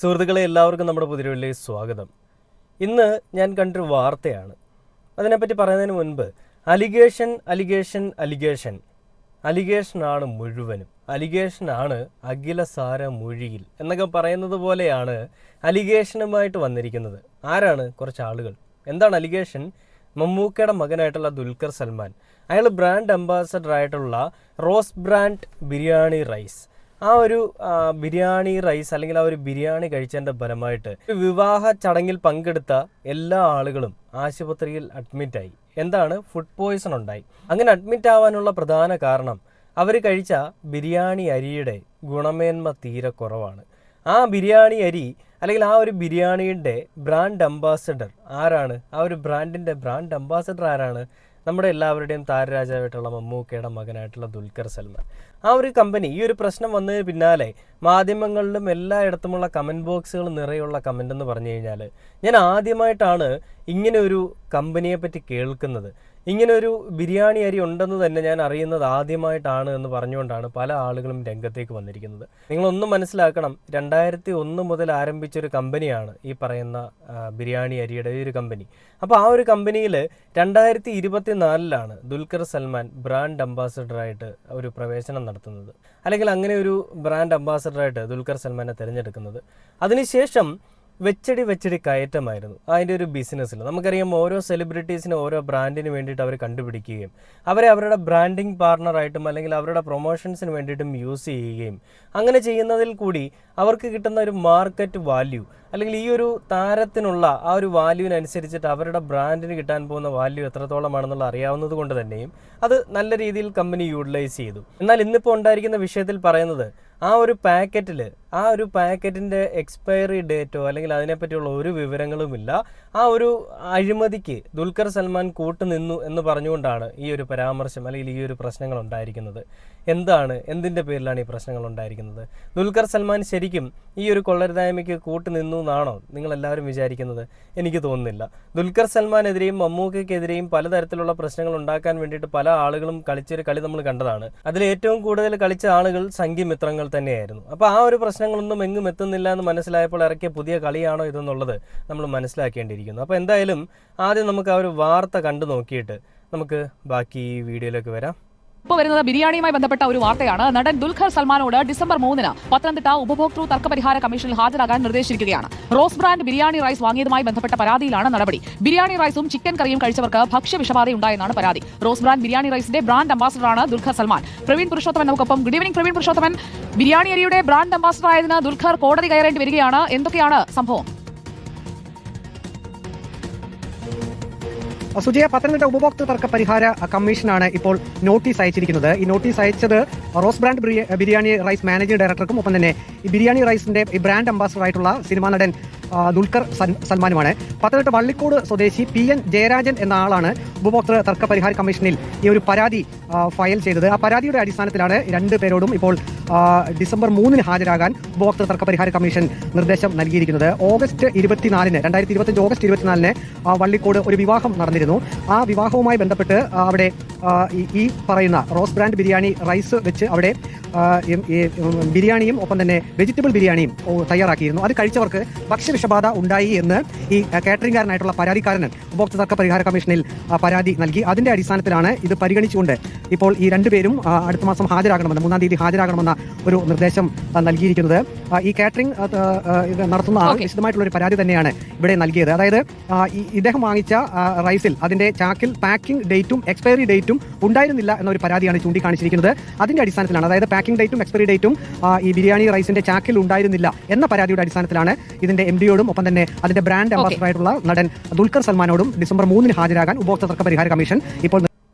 സുഹൃത്തുക്കളെ എല്ലാവർക്കും നമ്മുടെ പുതിയ സ്വാഗതം. ഇന്ന് ഞാൻ കണ്ടൊരു വാർത്തയാണ്. അതിനെപ്പറ്റി പറയുന്നതിന് മുൻപ് അലിഗേഷനാണ് മുഴുവനും, അലിഗേഷനാണ് അഖിലസാര മൊഴിയിൽ എന്നൊക്കെ പറയുന്നത് പോലെയാണ് അലിഗേഷനുമായിട്ട് വന്നിരിക്കുന്നത്. ആരാണ്? കുറച്ച് ആളുകൾ. എന്താണ് അലിഗേഷൻ? മമ്മൂക്കയുടെ മകനായിട്ടുള്ള ദുൽഖർ സൽമാൻ, അയാൾ ബ്രാൻഡ് അംബാസഡർ ആയിട്ടുള്ള റോസ് ബ്രാൻഡ് ബിരിയാണി റൈസ്, ആ ഒരു ബിരിയാണി റൈസ് അല്ലെങ്കിൽ ആ ഒരു ബിരിയാണി കഴിച്ചതിൻ്റെ ഫലമായിട്ട് വിവാഹ ചടങ്ങിൽ പങ്കെടുത്ത എല്ലാ ആളുകളും ആശുപത്രിയിൽ അഡ്മിറ്റായി. എന്താണ്? ഫുഡ് പോയ്സൺ ഉണ്ടായി. അങ്ങനെ അഡ്മിറ്റ് ആവാനുള്ള പ്രധാന കാരണം അവർ കഴിച്ച ബിരിയാണി അരിയുടെ ഗുണമേന്മ തീരെ കുറവാണ്. ആ ബിരിയാണി അരി അല്ലെങ്കിൽ ആ ഒരു ബിരിയാണിയുടെ ബ്രാൻഡ് അംബാസഡർ ആരാണ്? ആ ഒരു ബ്രാൻഡിൻ്റെ ബ്രാൻഡ് അംബാസഡർ ആരാണ്? നമ്മുടെ എല്ലാവരുടെയും താരരാജാവായിട്ടുള്ള മമ്മൂക്കയുടെ മകനായിട്ടുള്ള ദുൽഖർ സൽമാൻ. ആ ഒരു കമ്പനി, ഈ ഒരു പ്രശ്നം വന്നതിന് പിന്നാലെ മാധ്യമങ്ങളിലും എല്ലായിടത്തുമുള്ള കമൻറ്റ് ബോക്സുകൾ നിറയുള്ള കമൻ്റ് എന്ന് പറഞ്ഞു കഴിഞ്ഞാൽ, ഞാൻ ആദ്യമായിട്ടാണ് ഇങ്ങനെ ഒരു കമ്പനിയെ പറ്റി കേൾക്കുന്നത്. ഇങ്ങനെ ഒരു ബിരിയാണി അരി ഉണ്ടെന്ന് തന്നെ ഞാൻ അറിയുന്നത് ആദ്യമായിട്ടാണ് എന്ന് പറഞ്ഞുകൊണ്ടാണ് പല ആളുകളും രംഗത്തേക്ക് വന്നിരിക്കുന്നത്. നിങ്ങളൊന്നും മനസ്സിലാക്കണം, 2001 മുതൽ ആരംഭിച്ചൊരു കമ്പനിയാണ് ഈ പറയുന്ന ബിരിയാണി അരിയുടെ ഒരു കമ്പനി. അപ്പോൾ ആ ഒരു കമ്പനിയിൽ 2024 ദുൽഖർ സൽമാൻ ബ്രാൻഡ് അംബാസഡറായിട്ട് ഒരു പ്രവേശനം നടത്തുന്നത്, അല്ലെങ്കിൽ അങ്ങനെ ഒരു ബ്രാൻഡ് അംബാസഡറായിട്ട് ദുൽഖർ സൽമാനെ തിരഞ്ഞെടുക്കുന്നത്. അതിനുശേഷം വെച്ചടി കയറ്റമായിരുന്നു അതിൻ്റെ ഒരു ബിസിനസ്സിൽ. നമുക്കറിയാം, ഓരോ സെലിബ്രിറ്റീസിനും ഓരോ ബ്രാൻഡിന് വേണ്ടിയിട്ട് അവർ കണ്ടുപിടിക്കുകയും അവരെ അവരുടെ ബ്രാൻഡിങ് പാർട്ണറായിട്ടും അല്ലെങ്കിൽ അവരുടെ പ്രൊമോഷൻസിന് വേണ്ടിയിട്ടും യൂസ് ചെയ്യുകയും അങ്ങനെ ചെയ്യുന്നതിൽ കൂടി അവർക്ക് കിട്ടുന്ന ഒരു മാർക്കറ്റ് വാല്യൂ അല്ലെങ്കിൽ ഈ ഒരു താരത്തിനുള്ള ആ ഒരു വാല്യൂവിനനുസരിച്ചിട്ട് അവരുടെ ബ്രാൻഡിന് കിട്ടാൻ പോകുന്ന വാല്യൂ എത്രത്തോളമാണെന്നുള്ള അറിയാവുന്നത് കൊണ്ട് തന്നെയും അത് നല്ല രീതിയിൽ കമ്പനി യൂട്ടിലൈസ് ചെയ്തു. എന്നാൽ ഇന്നിപ്പോൾ ഉണ്ടായിരിക്കുന്ന വിഷയത്തിൽ പറയുന്നത്, ആ ഒരു പാക്കറ്റിൻ്റെ എക്സ്പയറി ഡേറ്റോ അല്ലെങ്കിൽ അതിനെപ്പറ്റിയുള്ള ഒരു വിവരങ്ങളുമില്ല. ആ ഒരു അഴിമതിക്ക് ദുൽഖർ സൽമാൻ കൂട്ടുനിന്നു എന്ന് പറഞ്ഞുകൊണ്ടാണ് ഈ ഒരു പരാമർശം അല്ലെങ്കിൽ ഈ ഒരു പ്രശ്നങ്ങൾ ഉണ്ടായിരിക്കുന്നത്. എന്തിൻ്റെ പേരിലാണ് ഈ പ്രശ്നങ്ങൾ ഉണ്ടായിരിക്കുന്നത്? ദുൽഖർ സൽമാൻ ശരിക്കും ഈ ഒരു കൊള്ളരുതായ്മയ്ക്ക് കൂട്ടുനിന്നു എന്നാണോ നിങ്ങളെല്ലാവരും വിചാരിക്കുന്നത്? എനിക്ക് തോന്നുന്നില്ല. ദുൽഖർ സൽമാനെതിരെയും മമ്മൂക്കയ്ക്കെതിരെയും പലതരത്തിലുള്ള പ്രശ്നങ്ങൾ ഉണ്ടാക്കാൻ വേണ്ടിയിട്ട് പല ആളുകളും കളിച്ചൊരു കളി നമ്മൾ കണ്ടതാണ്. അതിൽ ഏറ്റവും കൂടുതൽ കളിച്ച ആളുകൾ സംഘിമിത്രങ്ങൾ തന്നെയായിരുന്നു. അപ്പോൾ ആ ഒരു പ്രശ്നങ്ങളൊന്നും എങ്ങും എത്തുന്നില്ല എന്ന് മനസ്സിലായപ്പോൾ ഇറക്കിയ പുതിയ കളിയാണോ ഇതെന്നുള്ളത് നമ്മൾ മനസ്സിലാക്കേണ്ടിയിരിക്കുന്നു. അപ്പോൾ എന്തായാലും ആദ്യം നമുക്ക് ആ ഒരു വാർത്ത കണ്ടു നോക്കിയിട്ട് നമുക്ക് ബാക്കി വീഡിയോയിലേക്ക് വരാം. ഇപ്പോൾ വരുന്നത് ബിരിയാണിയുമായി ബന്ധപ്പെട്ട ഒരു വാർത്തയാണ്. നടൻ ദുൽഖർ സൽമാനോട് ഡിസംബർ 3 പത്തനംതിട്ട ഉപഭോക്തൃ തർക്കപരിഹാര കമ്മീഷനിൽ ഹാജരാകാൻ നിർദ്ദേശിച്ചിരിക്കുകയാണ്. റോസ് ബ്രാൻഡ് ബിരിയാണി റൈസ് വാങ്ങിയതുമായി ബന്ധപ്പെട്ട പരാതിയിലാണ് നടപടി. ബിരിയാണി റൈസും ചിക്കൻ കറിയും കഴിച്ചവർക്ക് ഭക്ഷ്യവിഷബാധയുണ്ടായെന്നാണ് പരാതി. റോസ് ബ്രാൻഡ് ബിരിയാണി റൈസിന്റെ ബ്രാൻഡ് അംബാസഡറാണ് ദുൽഖർ സൽമാൻ. പ്രവീൺ പുരുഷോത്തമൻ നമുക്കൊപ്പം. Good evening Praveen Purushothaman. ബിരിയാണി അരിയുടെ ബ്രാൻഡ് അംബാസഡർ ആയതിന് ദുൽഖർ കോടതി കയറേണ്ടി വരികയാണ്. എന്തൊക്കെയാണ് സംഭവം? സുജയ, പത്തനംതിട്ട ഉപഭോക്തൃ തർക്ക പരിഹാര കമ്മീഷനാണ് ഇപ്പോൾ നോട്ടീസ് അയച്ചിരിക്കുന്നത്. ഈ നോട്ടീസ് അയച്ചത് rose brand biryani rice managing ഡയറക്ടർക്കും ഒപ്പം തന്നെ ഈ ബിരിയാണി റൈസിന്റെ ഈ ബ്രാൻഡ് അംബാസഡർ ആയിട്ടുള്ള സിനിമാ നടൻ ദുൽഖർ സൽമാനുമാണ്. പത്തനംതിട്ട വള്ളിക്കോട് സ്വദേശി PN ജയരാജൻ എന്ന ആളാണ് ഉപഭോക്തൃ തർക്ക പരിഹാര കമ്മീഷനിൽ ഈ ഒരു പരാതി ഫയൽ ചെയ്തത്. ആ പരാതിയുടെ അടിസ്ഥാനത്തിലാണ് രണ്ടു പേരോടും ഇപ്പോൾ ഡിസംബർ 3 ഹാജരാകാൻ ഉപഭോക്തൃ തർക്ക പരിഹാര കമ്മീഷൻ നിർദ്ദേശം നൽകിയിരിക്കുന്നത്. ഓഗസ്റ്റ് 24 2025 ഓഗസ്റ്റ് 24 വള്ളിക്കോട് ഒരു വിവാഹം നടന്നിരുന്നു. ആ വിവാഹവുമായി ബന്ധപ്പെട്ട് അവിടെ ഈ പറയുന്ന റോസ് ബ്രാൻഡ് ബിരിയാണി റൈസ് വെച്ച് അവിടെ ബിരിയാണിയും ഒപ്പം തന്നെ വെജിറ്റബിൾ ബിരിയാണിയും തയ്യാറാക്കിയിരുന്നു. അത് കഴിച്ചവർക്ക് ഭക്ഷ്യവിഷബാധ ഉണ്ടായി എന്ന് ഈ കാറ്ററിംഗുകാരനായിട്ടുള്ള പരാതിക്കാരൻ ഉപഭോക്തൃ തർക്ക പരിഹാര കമ്മീഷനിൽ പരാതി നൽകി. അതിന്റെ അടിസ്ഥാനത്തിലാണ് ഇത് പരിഗണിച്ചുകൊണ്ട് ഇപ്പോൾ ഈ രണ്ടുപേരും അടുത്ത മാസം ഹാജരാകണമെന്ന്, 3-ാം തീയതി ഹാജരാകണമെന്ന ഒരു നിർദ്ദേശം നൽകിയിരിക്കുന്നത്. ഈ കാറ്ററിംഗ് നടത്തുന്ന ആൾ വിശദമായിട്ടുള്ള ഒരു പരാതി തന്നെയാണ് ഇവിടെ നൽകിയത്. അതായത് ഇദ്ദേഹം വാങ്ങിച്ച റൈസിൽ അതിന്റെ ചാക്കിൽ പാക്കിംഗ് ഡേറ്റും എക്സ്പയറി ഡേറ്റും ഉണ്ടായിരുന്നില്ല എന്നൊരു പരാതിയാണ് ചൂണ്ടിക്കാണിച്ചിരിക്കുന്നത്. അതിന്റെ അടിസ്ഥാനത്തിലാണ്, അതായത് പാക്കിംഗ് ഡേറ്റും എക്സ്പയറി ഡേറ്റും ഈ ബിരിയാണി റൈസിന്റെ ചാക്കിൽ ഉണ്ടായിരുന്നില്ല എന്ന പരാതിയുടെ അടിസ്ഥാനത്തിലാണ് ഇതിന്റെ MD-യോടും ഒപ്പം തന്നെ അതിന്റെ ബ്രാൻഡ് അംബാസഡർ ആയിട്ടുള്ള നടൻ ദുൽഖർ സൽമാനോടും ഡിസംബർ 3 ഹാജരാകാൻ ഉപഭോക്തൃ തർക്ക പരിഹാര കമ്മീഷൻ ഇപ്പോൾ.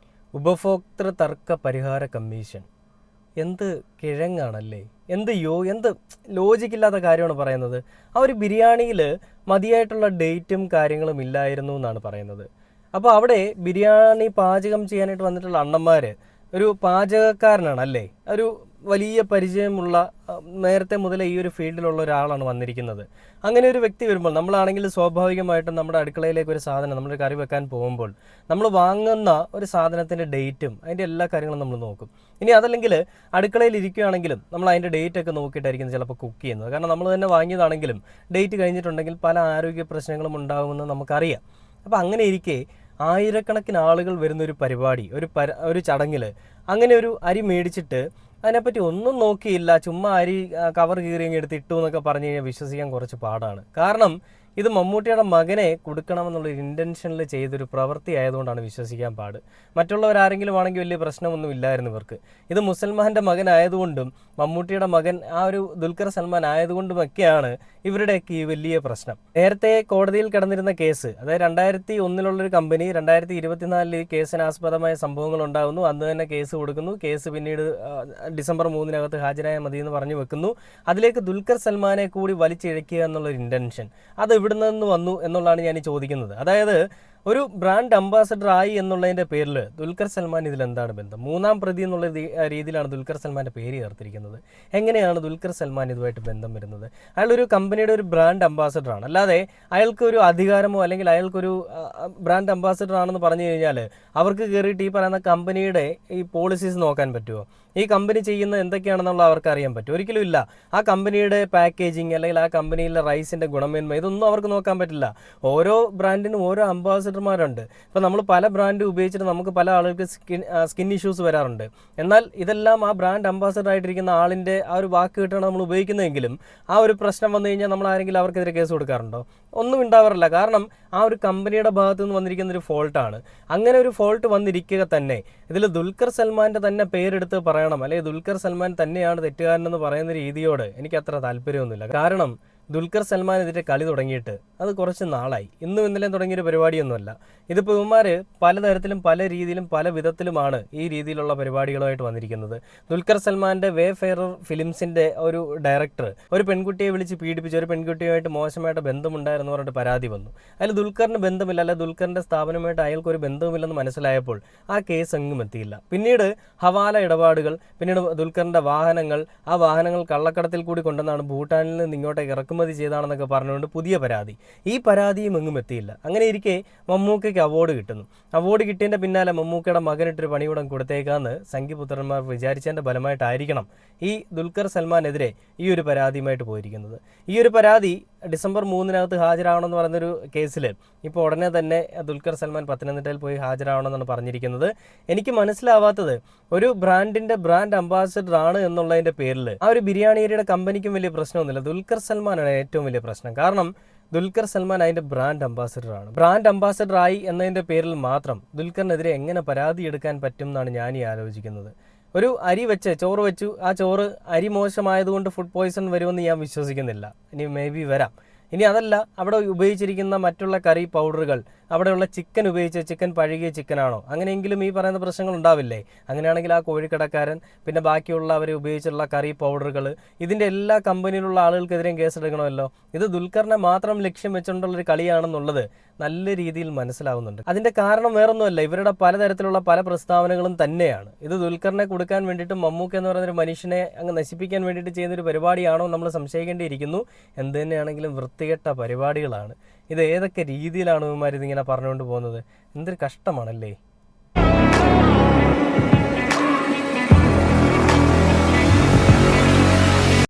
ഉപഭോക്തൃ തർക്ക പരിഹാര കമ്മീഷൻ എന്ത് കിഴങ്ങാണല്ലേ! എന്ത് ലോജിക്കില്ലാത്ത കാര്യമാണ് പറയുന്നത്. ആ ഒരു ബിരിയാണിയിൽ മതിയായിട്ടുള്ള ഡേറ്റും കാര്യങ്ങളും ഇല്ലായിരുന്നു എന്നാണ് പറയുന്നത്. അപ്പോൾ അവിടെ ബിരിയാണി പാചകം ചെയ്യാനായിട്ട് വന്നിട്ടുള്ള അണ്ണന്മാർ ഒരു പാചകക്കാരനാണ് അല്ലേ, ഒരു വലിയ പരിചയമുള്ള നേരത്തെ മുതലേ ഈ ഒരു ഫീൽഡിലുള്ള ഒരാളാണ് വന്നിരിക്കുന്നത്. അങ്ങനെ ഒരു വ്യക്തി വരുമ്പോൾ നമ്മളാണെങ്കിൽ സ്വാഭാവികമായിട്ടും നമ്മുടെ അടുക്കളയിലേക്ക് ഒരു സാധനം നമ്മളൊരു കറി വെക്കാൻ പോകുമ്പോൾ നമ്മൾ വാങ്ങുന്ന ഒരു സാധനത്തിൻ്റെ ഡേറ്റും അതിൻ്റെ എല്ലാ കാര്യങ്ങളും നമ്മൾ നോക്കും. ഇനി അതല്ലെങ്കിൽ അടുക്കളയിൽ ഇരിക്കുകയാണെങ്കിലും നമ്മൾ അതിൻ്റെ ഡേറ്റ് ഒക്കെ നോക്കിയിട്ടായിരിക്കും ചിലപ്പോൾ കുക്ക് ചെയ്യുന്നത്. കാരണം നമ്മൾ തന്നെ വാങ്ങിയതാണെങ്കിലും ഡേറ്റ് കഴിഞ്ഞിട്ടുണ്ടെങ്കിൽ പല ആരോഗ്യ പ്രശ്നങ്ങളും ഉണ്ടാകുമെന്ന് നമുക്കറിയാം. അപ്പോൾ അങ്ങനെ ഇരിക്കെ ആയിരക്കണക്കിന് ആളുകൾ വരുന്നൊരു പരിപാടി, ഒരു ചടങ്ങിൽ അങ്ങനെ ഒരു അരി മേടിച്ചിട്ട് അതിനെപ്പറ്റി ഒന്നും നോക്കിയില്ല, ചുമ്മാ അരി കവർ കീറിയങ്ങ് എടുത്ത് ഇട്ടു എന്നൊക്കെ പറഞ്ഞു കഴിഞ്ഞാൽ വിശ്വസിക്കാൻ കുറച്ച് പാടാണ്. കാരണം ഇത് മമ്മൂട്ടിയുടെ മകനെ കൊടുക്കണമെന്നുള്ള ഇൻറ്റൻഷനിൽ ചെയ്തൊരു പ്രവൃത്തി ആയതുകൊണ്ടാണ് വിശ്വസിക്കാൻ പാട്. മറ്റുള്ളവരാരെങ്കിലും ആണെങ്കിൽ വലിയ പ്രശ്നമൊന്നും ഇല്ലായിരുന്നു ഇവർക്ക്. ഇത് മുസൽമാൻ്റെ മകനായതുകൊണ്ടും മമ്മൂട്ടിയുടെ മകൻ ആ ഒരു ദുൽഖർ സൽമാൻ ആയതുകൊണ്ടുമൊക്കെയാണ് ഇവരുടെയൊക്കെ ഈ വലിയ പ്രശ്നം. നേരത്തെ കോടതിയിൽ കിടന്നിരുന്ന കേസ്, അതായത് 2001 കമ്പനി 2024 ഈ കേസിനാസ്പദമായ സംഭവങ്ങൾ ഉണ്ടാകുന്നു. അന്ന് തന്നെ കേസ് കൊടുക്കുന്നു. കേസ് പിന്നീട് ഡിസംബർ 3 ഹാജരായ മതി എന്ന് പറഞ്ഞു വെക്കുന്നു. അതിലേക്ക് ദുൽഖർ സൽമാനെ കൂടി വലിച്ചിഴക്കുക എന്നുള്ളൊരു ഇൻറ്റൻഷൻ അത് എവിടെ നിന്ന് വന്നു എന്നുള്ളതാണ് ഞാൻ ചോദിക്കുന്നത്. അതായത് ഒരു ബ്രാൻഡ് അംബാസഡർ ആയി എന്നുള്ളതിൻ്റെ പേരിൽ ദുൽഖർ സൽമാൻ ഇതിലെന്താണ് ബന്ധം? 3-ാം പ്രതി എന്നുള്ള രീതിയിലാണ് ദുൽഖർ സൽമാൻ്റെ പേര് ചേർത്തിരിക്കുന്നത്. എങ്ങനെയാണ് ദുൽഖർ സൽമാൻ ഇതുമായിട്ട് ബന്ധം വരുന്നത്? അയാളൊരു കമ്പനിയുടെ ഒരു ബ്രാൻഡ് അംബാസഡറാണ്. അല്ലാതെ അയാൾക്കൊരു അധികാരമോ അല്ലെങ്കിൽ അയാൾക്കൊരു ബ്രാൻഡ് അംബാസഡർ ആണെന്ന് പറഞ്ഞു കഴിഞ്ഞാൽ അവർക്ക് കയറിയിട്ട് ഈ പറയുന്ന കമ്പനിയുടെ ഈ പോളിസീസ് നോക്കാൻ പറ്റുമോ? ഈ കമ്പനി ചെയ്യുന്ന എന്തൊക്കെയാണെന്നുള്ള അവർക്ക് അറിയാൻ പറ്റും? ഒരിക്കലും ഇല്ല. ആ കമ്പനിയുടെ പാക്കേജിങ് അല്ലെങ്കിൽ ആ കമ്പനിയിലെ റൈസിൻ്റെ ഗുണമേന്മ ഇതൊന്നും അവർക്ക് നോക്കാൻ പറ്റില്ല. ഓരോ ബ്രാൻഡിനും ഓരോ അംബാസഡർമാരുണ്ട്. ഇപ്പോൾ നമ്മൾ പല ബ്രാൻഡ് ഉപയോഗിച്ചിട്ട് നമുക്ക് പല ആളുകൾക്ക് സ്കിൻ ഇഷ്യൂസ് വരാറുണ്ട്. എന്നാൽ ഇതെല്ലാം ആ ബ്രാൻഡ് അംബാസഡർ ആയിട്ടിരിക്കുന്ന ആളിൻ്റെ ആ ഒരു വാക്ക് കേട്ടാണ് നമ്മൾ ഉപയോഗിക്കുന്നതെങ്കിലും ആ ഒരു പ്രശ്നം വന്നു കഴിഞ്ഞാൽ നമ്മൾ ആരെങ്കിലും അവർക്കെതിരെ കേസ് കൊടുക്കാറുണ്ടോ? ഒന്നും ഉണ്ടാവാറില്ല. കാരണം ആ ഒരു കമ്പനിയുടെ ഭാഗത്തു നിന്ന് വന്നിരിക്കുന്ന ഒരു ഫോൾട്ടാണ്. അങ്ങനെ ഒരു ഫോൾട്ട് വന്നിരിക്കുക തന്നെ ഇതിൽ ദുൽഖർ സൽമാൻ്റെ തന്നെ പേരെടുത്ത് പറയണം, അല്ലെങ്കിൽ ദുൽഖർ സൽമാൻ തന്നെയാണ് തെറ്റുകാരനെന്ന് പറയുന്ന രീതിയോട് എനിക്ക് അത്ര താല്പര്യമൊന്നുമില്ല. കാരണം ദുൽഖർ സൽമാനെതിരെ കളി തുടങ്ങിയിട്ട് അത് കുറച്ച് നാളായി. ഇന്നും ഇന്നലെയും തുടങ്ങിയൊരു പരിപാടിയൊന്നുമല്ല. ഇതിപ്പോൾ ഇവന്മാർ പലതരത്തിലും പല രീതിയിലും പല വിധത്തിലുമാണ് ഈ രീതിയിലുള്ള പരിപാടികളുമായിട്ട് വന്നിരിക്കുന്നത്. ദുൽഖർ സൽമാൻ്റെ വേ ഫെയറർ ഫിലിംസിൻ്റെ ഒരു ഡയറക്ടർ ഒരു പെൺകുട്ടിയെ വിളിച്ച് പീഡിപ്പിച്ച് ഒരു പെൺകുട്ടിയുമായിട്ട് മോശമായിട്ട് ബന്ധമുണ്ടായിരുന്നു പറഞ്ഞിട്ട് പരാതി വന്നു. അതിൽ ദുൽഖറിന് ബന്ധമില്ല, അല്ല ദുൽഖറിൻ്റെ സ്ഥാപനമായിട്ട് അയാൾക്കൊരു ബന്ധവുമില്ലെന്ന് മനസ്സിലായപ്പോൾ ആ കേസ് എങ്ങും എത്തിയില്ല. പിന്നീട് ഹവാല ഇടപാടുകൾ, പിന്നീട് ദുൽഖറിൻ്റെ വാഹനങ്ങൾ, ആ വാഹനങ്ങൾ കള്ളക്കടത്തിൽ കൂടി കൊണ്ടുവന്നാണ് ഭൂട്ടാനിൽ നിന്ന് ഇങ്ങോട്ടേക്ക് ഇറക്കുമതി ചെയ്താണെന്നൊക്കെ പറഞ്ഞുകൊണ്ട് പുതിയ പരാതി. ഈ പരാതിയും എങ്ങും എത്തിയില്ല. അങ്ങനെ ഇരിക്കെ മമ്മൂക്കയ്ക്ക് അവാർഡ് കിട്ടുന്നു. അവാർഡ് കിട്ടിയതിൻ്റെ പിന്നാലെ മമ്മൂക്കയുടെ മകനിട്ടൊരു പണികൂടം കൊടുത്തേക്കാന്ന് സംഘിപുത്രന്മാർ വിചാരിച്ചതിൻ്റെ ഫലമായിട്ടായിരിക്കണം ഈ ദുൽഖർ സൽമാനെതിരെ ഈ ഒരു പരാതിയുമായിട്ട് പോയിരിക്കുന്നത്. ഈ ഒരു പരാതി ഡിസംബർ 3 ഹാജരാവണമെന്ന് പറയുന്നൊരു കേസിൽ ഇപ്പോൾ ഉടനെ തന്നെ ദുൽഖർ സൽമാൻ പത്തനംതിട്ടയിൽ പോയി ഹാജരാവണമെന്നാണ് പറഞ്ഞിരിക്കുന്നത്. എനിക്ക് മനസ്സിലാവാത്തത് ഒരു ബ്രാൻഡിൻ്റെ ബ്രാൻഡ് അംബാസഡർ ആണ് എന്നുള്ളതിൻ്റെ പേരിൽ ആ ഒരു ബിരിയാണി ഏരിയയുടെ കമ്പനിക്കും വലിയ പ്രശ്നമൊന്നുമില്ല, ദുൽഖർ സൽമാനാണ് ഏറ്റവും വലിയ പ്രശ്നം. കാരണം ദുൽഖർ സൽമാൻ അതിൻ്റെ ബ്രാൻഡ് അംബാസഡറാണ്. ബ്രാൻഡ് അംബാസഡർ ആയി എന്നതിൻ്റെ പേരിൽ മാത്രം ദുൽഖറിനെതിരെ എങ്ങനെ പരാതി എടുക്കാൻ പറ്റും എന്നാണ് ഞാൻ ഈ ആലോചിക്കുന്നത്. ഒരു അരി വെച്ച് ചോറ് വെച്ചു, ആ ചോറ് അരി മോശമായതുകൊണ്ട് ഫുഡ് പോയ്സൺ വരുമെന്ന് ഞാൻ വിശ്വസിക്കുന്നില്ല. ഇനി മേ ബി വരാം. ഇനി അതല്ല, അവിടെ ഉപയോഗിച്ചിരിക്കുന്ന മറ്റുള്ള കറി പൗഡറുകൾ, അവിടെയുള്ള ചിക്കൻ ഉപയോഗിച്ച് ചിക്കൻ പഴകിയ ചിക്കനാണോ? അങ്ങനെയെങ്കിലും ഈ പറയുന്ന പ്രശ്നങ്ങൾ ഉണ്ടാവില്ലേ? അങ്ങനെയാണെങ്കിൽ ആ കോഴിക്കടക്കാരൻ പിന്നെ ബാക്കിയുള്ള അവർ ഉപയോഗിച്ചുള്ള കറി പൗഡറുകൾ ഇതിൻ്റെ എല്ലാ കമ്പനിയിലുള്ള ആളുകൾക്കെതിരെയും കേസെടുക്കണമല്ലോ. ഇത് ദുൽഖറിനെ മാത്രം ലക്ഷ്യം വെച്ചുകൊണ്ടുള്ളൊരു കളിയാണെന്നുള്ളത് നല്ല രീതിയിൽ മനസ്സിലാവുന്നുണ്ട്. അതിൻ്റെ കാരണം വേറൊന്നുമല്ല, ഇവരുടെ പലതരത്തിലുള്ള പല പ്രസ്താവനകളും തന്നെയാണ്. ഇത് ദുൽഖറിനെ കൊടുക്കാൻ വേണ്ടിയിട്ട് മമ്മൂക്ക എന്ന് പറയുന്നൊരു മനുഷ്യനെ അങ്ങ് നശിപ്പിക്കാൻ വേണ്ടിയിട്ട് ചെയ്യുന്നൊരു പരിപാടിയാണോ നമ്മൾ സംശയിക്കേണ്ടിയിരിക്കുന്നു. എന്ത് തന്നെയാണെങ്കിലും വൃത്തികെട്ട പരിപാടികളാണ് ഇത്. ഏതൊക്കെ രീതിയിലാണ് ഇവന്മാർ ഇതിങ്ങനെ പറഞ്ഞുകൊണ്ട് പോകുന്നത്? എന്തൊരു കഷ്ടമാണല്ലേ.